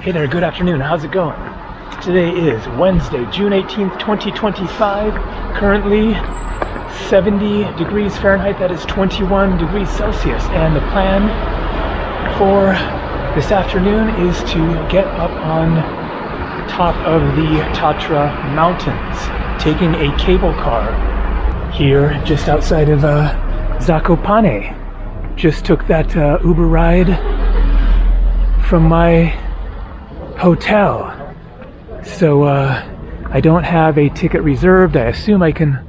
Hey there, good afternoon, how's it going? Today is Wednesday, June 18th, 2025. Currently 70 degrees Fahrenheit, that is 21 degrees Celsius. And the plan for this afternoon is to get up on top of the Tatra mountains, taking a cable car here just outside of Zakopane. Just took that Uber ride from my hotel. So I don't have a ticket reserved. I assume I can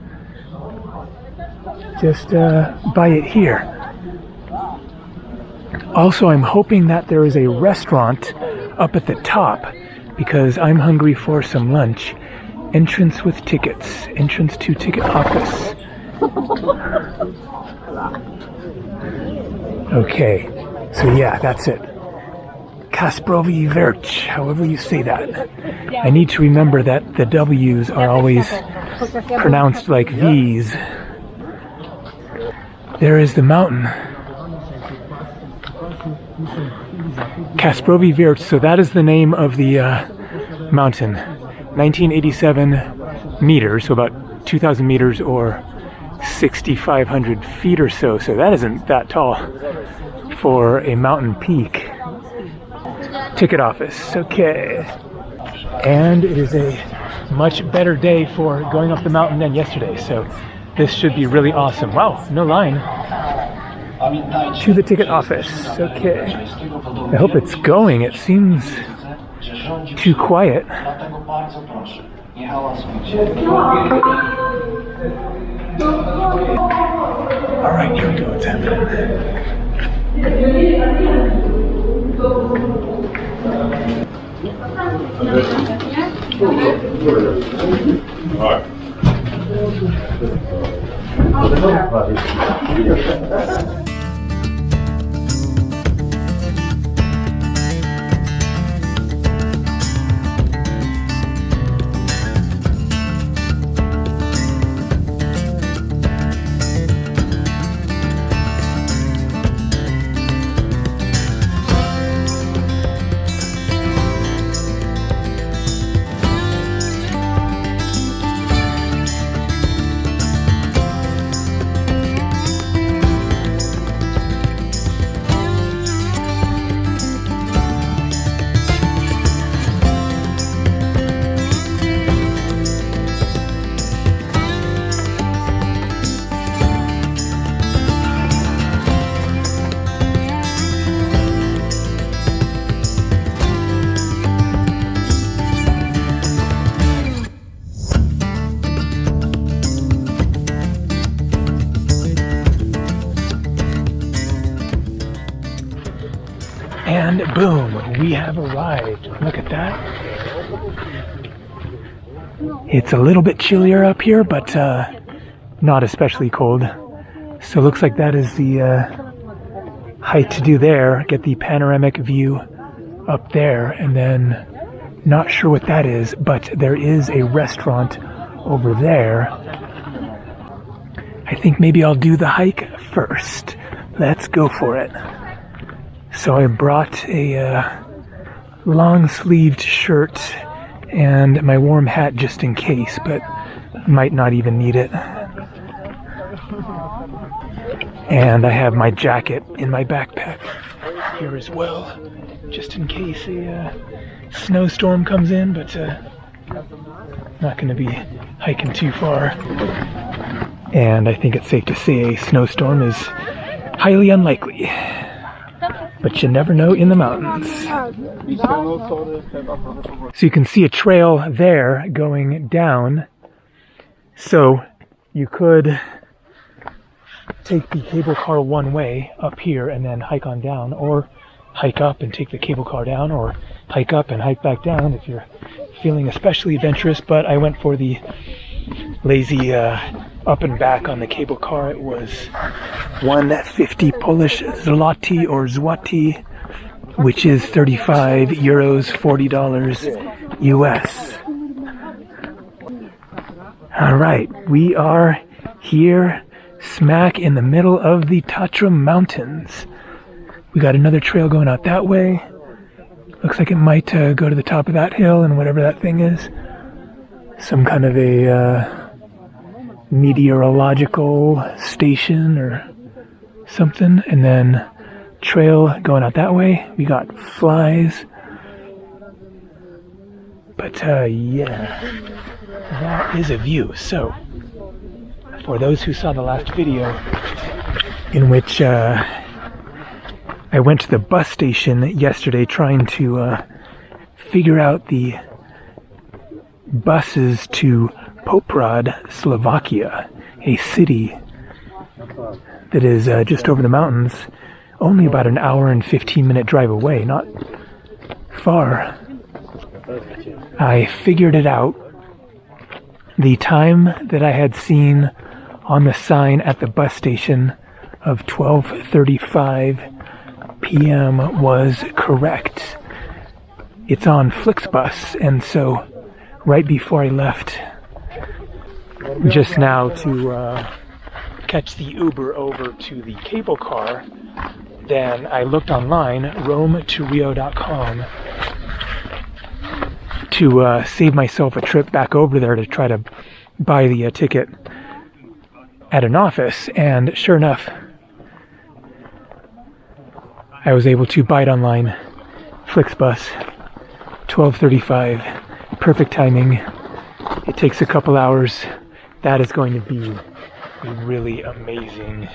just buy it here. Also, I'm hoping that there is a restaurant up at the top because I'm hungry for some lunch. Entrance with tickets. Entrance to ticket office. Okay, so yeah, that's it. Kasprovi Verch, however you say that. I need to remember that the W's are always pronounced like V's. There is the mountain. Kasprovi Verch, so that is the name of the mountain. 1987 meters, so about 2,000 meters or 6,500 feet or so. So that isn't that tall for a mountain peak. Ticket office, okay. And it is a much better day for going up the mountain than yesterday, so this should be really awesome. Wow, no line. To the ticket office, okay. I hope it's going. It seems too quiet. Alright, here we go, what's happening? And boom, we have arrived. Look at that. It's a little bit chillier up here, but not especially cold. So it looks like that is the height to do there. Get the panoramic view up there, and then not sure what that is, but there is a restaurant over there. I think maybe I'll do the hike first. Let's go for it. So I brought a long-sleeved shirt and my warm hat just in case, but might not even need it. And I have my jacket in my backpack here as well, just in case a snowstorm comes in, but not going to be hiking too far. And I think it's safe to say a snowstorm is highly unlikely. But you never know in the mountains. So you can see a trail there going down. So you could take the cable car one way up here and then hike on down, or hike up and take the cable car down, or hike up and hike back down if you're feeling especially adventurous. But I went for the lazy up and back on the cable car. It was 150 Polish zloty or zloty, which is 35 euros, $40 US. All right, we are here smack in the middle of the Tatra mountains. We got another trail going out that way. Looks like it might go to the top of that hill, and whatever that thing is, some kind of a meteorological station or something. And then trail going out that way. We got flies. But yeah, that is a view. So for those who saw the last video in which I went to the bus station yesterday trying to figure out the buses to Poprad, Slovakia, a city that is just over the mountains, only about an hour and 15-minute drive away, not far. I figured it out. The time that I had seen on the sign at the bus station of 12:35 p.m. was correct. It's on Flixbus, and so right before I left just now to catch the Uber over to the cable car, then I looked online, RomeToRio.com, to save myself a trip back over there to try to buy the ticket at an office, and sure enough, I was able to buy it online. Flixbus, 12:35, perfect timing. It takes a couple hours. That is going to be a really amazing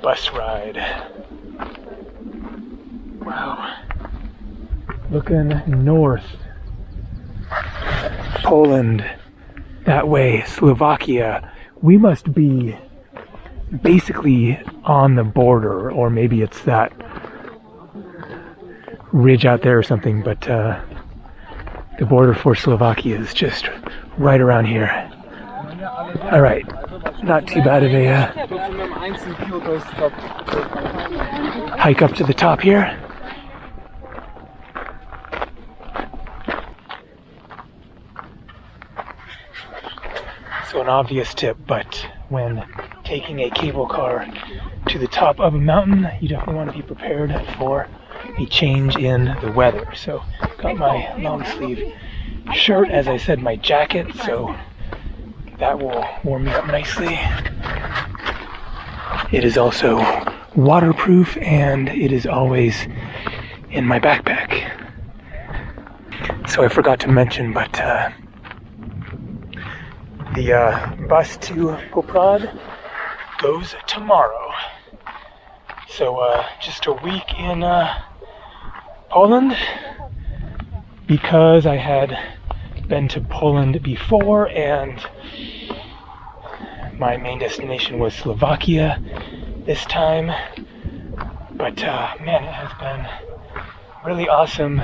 bus ride. Wow. Looking north, Poland, that way, Slovakia. We must be basically on the border, or maybe it's that ridge out there or something, but the border for Slovakia is just right around here. All right, not too bad of a hike up to the top here. So an obvious tip, but when taking a cable car to the top of a mountain, you definitely want to be prepared for a change in the weather. So got my long sleeve shirt, as I said, my jacket, so that will warm me up nicely. It is also waterproof, and it is always in my backpack. So I forgot to mention, but the bus to Poprad goes tomorrow. So just a week in Poland, because I had been to Poland before and my main destination was Slovakia this time. But man, it has been really awesome.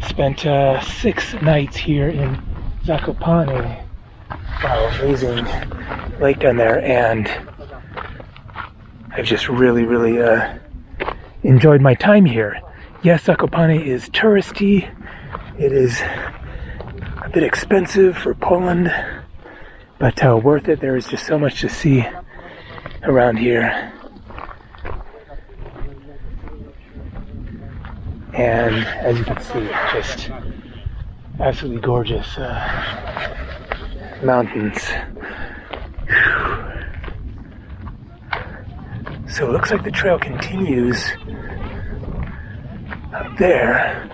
Spent 6 nights here in Zakopane. Wow, amazing lake down there, and I've just really enjoyed my time here. Yes, Zakopane is touristy. It is a bit expensive for Poland, but worth it. There is just so much to see around here. And as you can see, just absolutely gorgeous mountains. Whew. So it looks like the trail continues up there.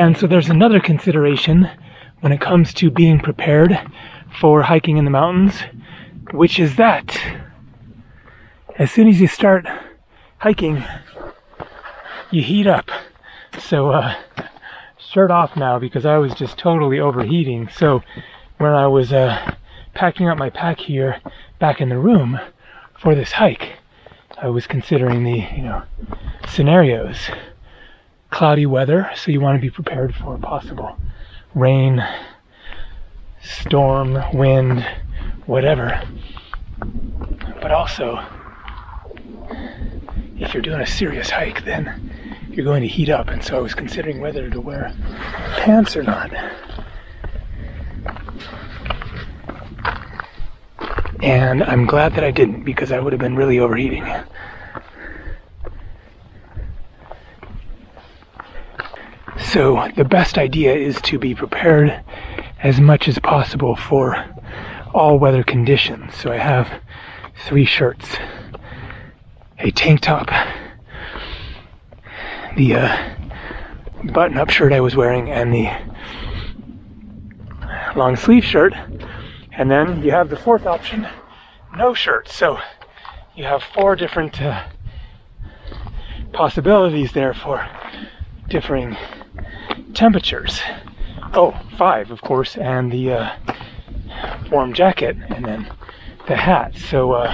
And so there's another consideration when it comes to being prepared for hiking in the mountains, which is that as soon as you start hiking, you heat up. So shirt off now, because I was just totally overheating. So when I was packing up my pack here back in the room for this hike, I was considering the scenarios. Cloudy weather, so you want to be prepared for possible rain, storm, wind, whatever. But also, if you're doing a serious hike, then you're going to heat up, and so I was considering whether to wear pants or not. And I'm glad that I didn't, because I would have been really overheating. So the best idea is to be prepared as much as possible for all weather conditions. So I have 3 shirts, a tank top, the button-up shirt I was wearing, and the long sleeve shirt. And then you have the 4th option, no shirt. So you have 4 different possibilities there for differing temperatures. Oh, 5, of course, and the warm jacket, and then the hat. So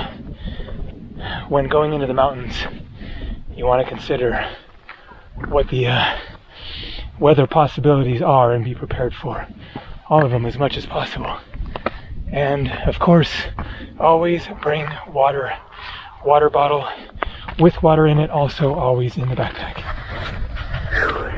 when going into the mountains, you want to consider what the weather possibilities are and be prepared for all of them as much as possible. And of course, always bring water bottle with water in it, also always in the backpack. Whew.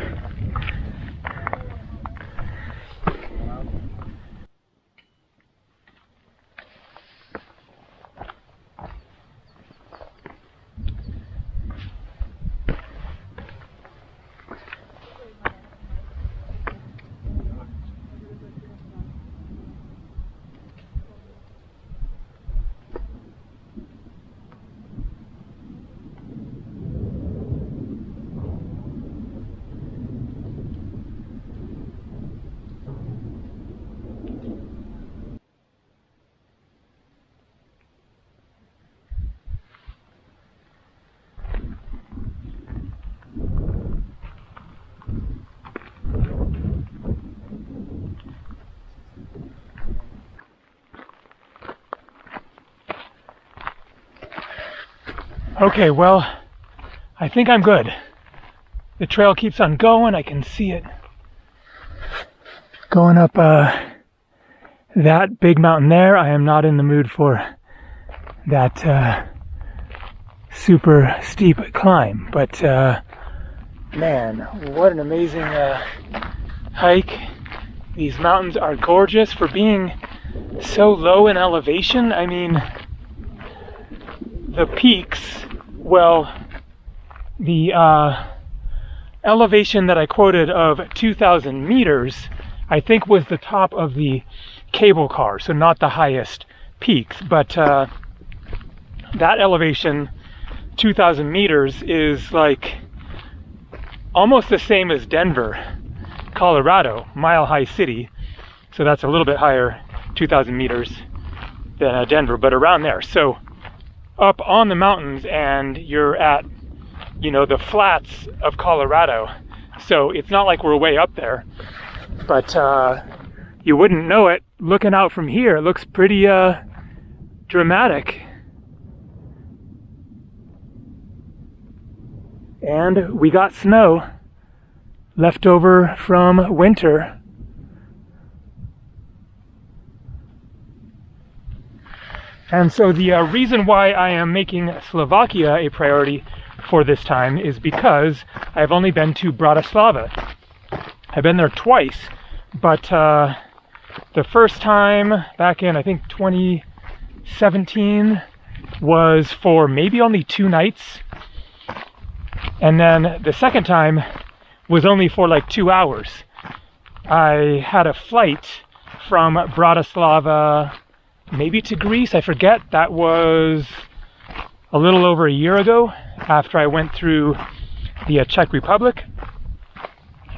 Okay, well, I think I'm good. The trail keeps on going. I can see it going up that big mountain there. I am not in the mood for that super steep climb, but man, what an amazing hike. These mountains are gorgeous for being so low in elevation. I mean, the peaks, well, the elevation that I quoted of 2,000 meters, I think was the top of the cable car, so not the highest peaks, but that elevation, 2,000 meters, is like almost the same as Denver, Colorado, Mile High City. So that's a little bit higher, 2,000 meters, than Denver, but around there. So up on the mountains, and you're at, you know, the flats of Colorado. So it's not like we're way up there, but you wouldn't know it looking out from here. It looks pretty dramatic. And we got snow left over from winter. And so the reason why I am making Slovakia a priority for this time is because I've only been to Bratislava. I've been there twice, but the first time back in, I think, 2017 was for maybe only 2 nights. And then the second time was only for like 2 hours. I had a flight from Bratislava maybe to Greece, I forget. That was a little over a year ago, after I went through the Czech Republic.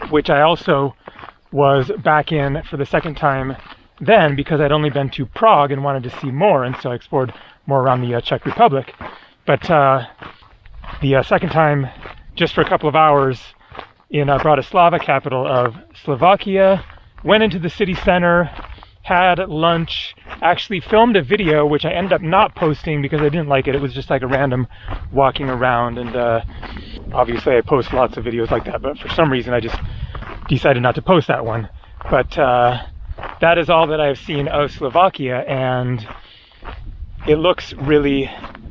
which I also was back in for the second time then because I'd only been to Prague and wanted to see more, and so I explored more around the Czech Republic. But the second time, just for a couple of hours, in Bratislava, capital of Slovakia, went into the city center, had lunch, actually filmed a video, which I ended up not posting because I didn't like it. It was just like a random walking around, and obviously I post lots of videos like that, but for some reason I just decided not to post that one. But that is all that I've seen of Slovakia, and it looks really,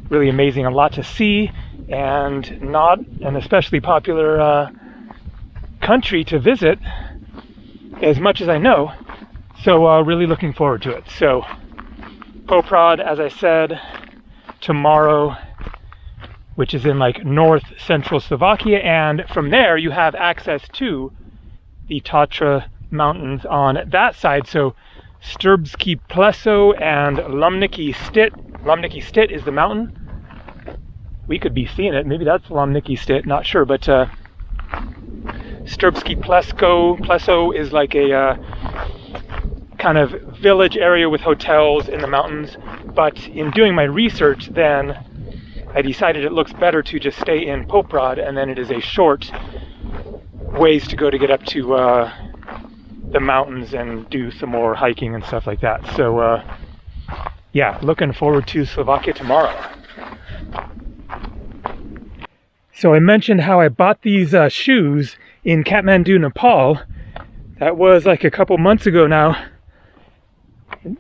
really amazing. A lot to see, and not an especially popular country to visit, as much as I know. So really looking forward to it. So Poprad, as I said, tomorrow, which is in like north central Slovakia, and from there you have access to the Tatra mountains on that side. So Sturbski Pleso and Lumniki Stit. Lumniki Stit is the mountain. We could be seeing it. Maybe that's Lumniki Stit, not sure, but Sturbski Pleso is like a kind of village area with hotels in the mountains. But in doing my research then, I decided it looks better to just stay in Poprad, and then it is a short ways to go to get up to the mountains and do some more hiking and stuff like that. So yeah, looking forward to Slovakia tomorrow. So I mentioned how I bought these shoes in Kathmandu, Nepal. That was like a couple months ago now,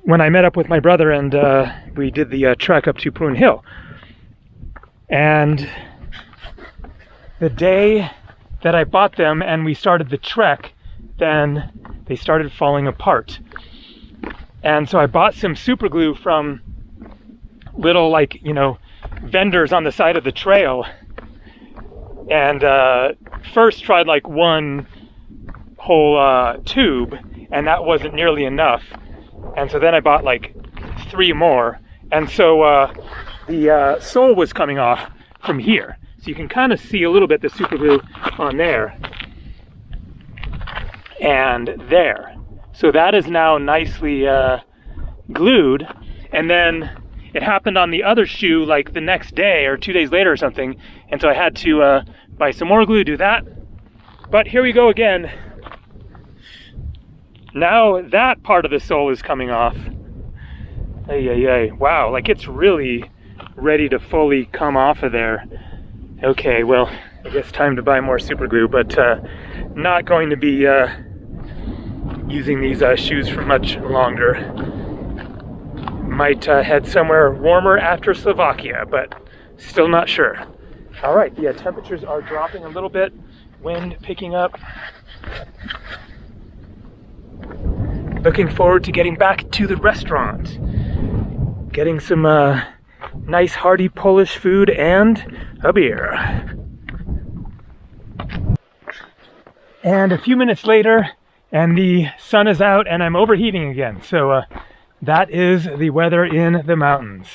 when I met up with my brother and we did the trek up to Poon Hill. And the day that I bought them and we started the trek, then they started falling apart. And so I bought some super glue from little, like, you know, vendors on the side of the trail, and first tried like one whole tube, and that wasn't nearly enough. And so then I bought like 3 more, and so the sole was coming off from here, so you can kind of see a little bit the super glue on there and there. So that is now nicely glued. And then it happened on the other shoe like the next day or 2 days later or something, and so I had to buy some more glue, do that. But here we go again. Now that part of the sole is coming off. Wow, like it's really ready to fully come off of there. Okay, well, I guess time to buy more super glue, but not going to be using these shoes for much longer. Might head somewhere warmer after Slovakia, but still not sure. All right, yeah, temperatures are dropping a little bit, wind picking up. Looking forward to getting back to the restaurant, getting some nice hearty Polish food and a beer. And a few minutes later, and the sun is out and I'm overheating again. So that is the weather in the mountains.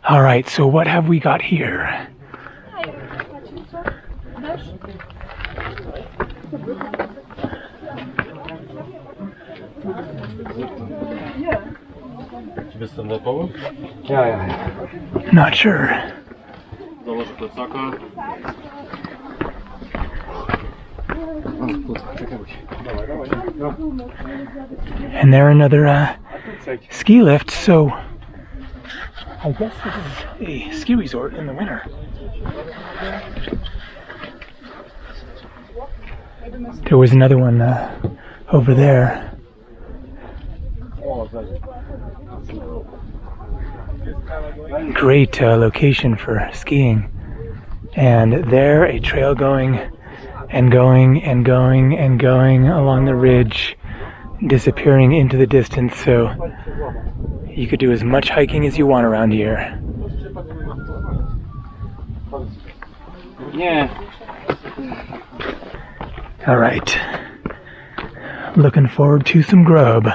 All right, so what have we got here? Not sure. And there another ski lift, so I guess this is a ski resort in the winter. There was another one over there. Great location for skiing. And there a trail going and going and going and going along the ridge, disappearing into the distance, so you could do as much hiking as you want around here. Yeah. All right. Looking forward to some grub.